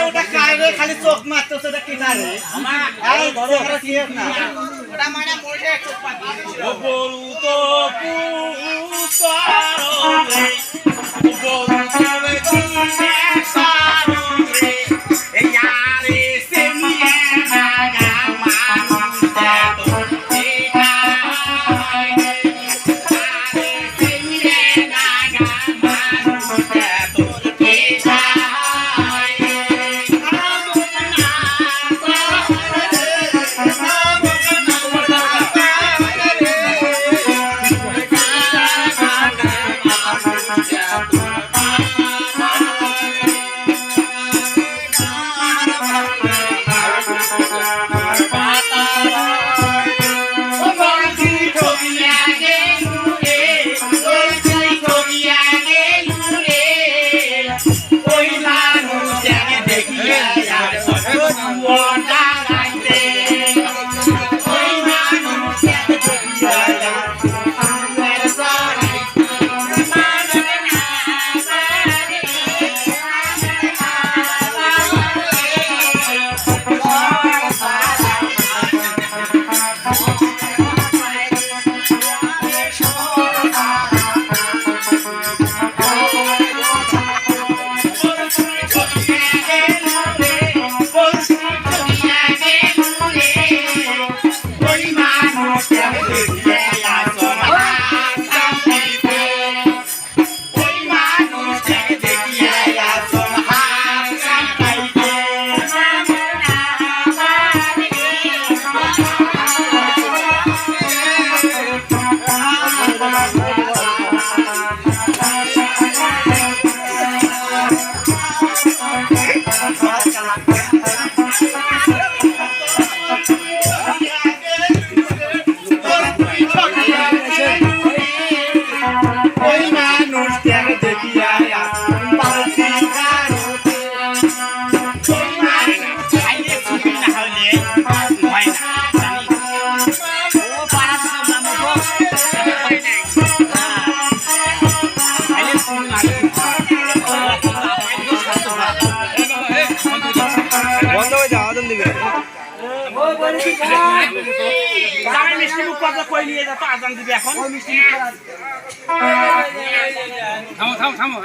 ওটা কায়রে খালি চোখ মারতেছে ওটা কি জানে এই ধরো ওটা কি না ওটা মানে পয়সা চোখ মারতেছে ও গরু তো পুসারো রে ও গরু তবে দিনে সারো রে এই আরে সে নিয়ে নাগা মানুষ তো এটা আরে সে নিয়ে নাগা মানুষ তো বন্ধ হয়ে যাও আদম দিবে মিষ্টি মুখ কথা কই নিয়ে যা তো আজান দিবে এখন থামো থামো থামো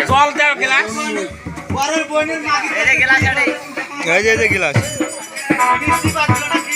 জল দাও গ্লাস পরের বোনের মাগি এই গ্লাস আড়ে এই যে গ্লাস মিষ্টি বাজলো নাকি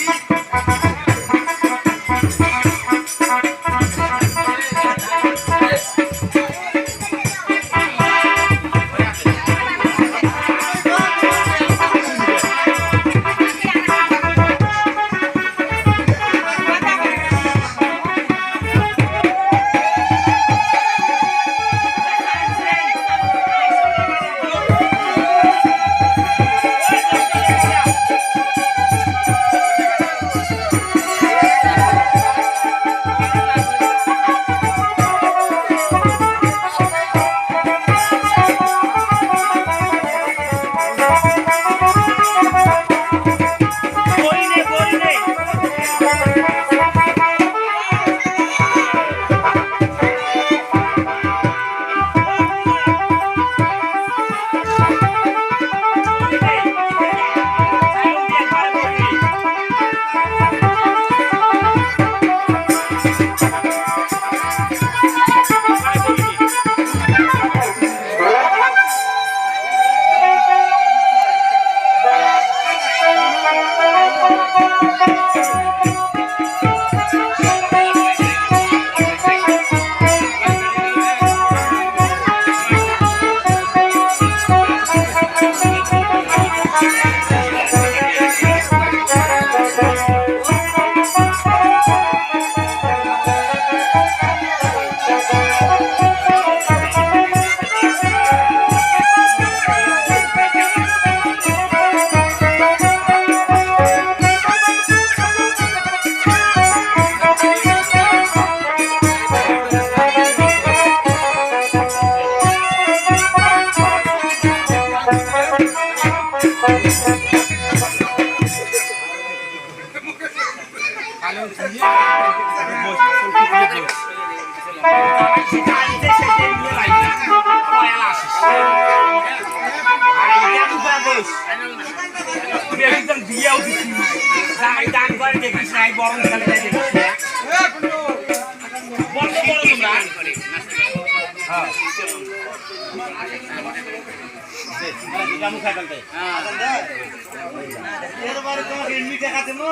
এরপরে তোমাকে এমনি টাকা দেবো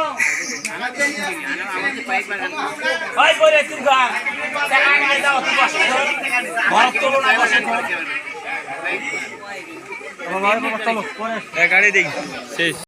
গাড়ি দেখি শেষ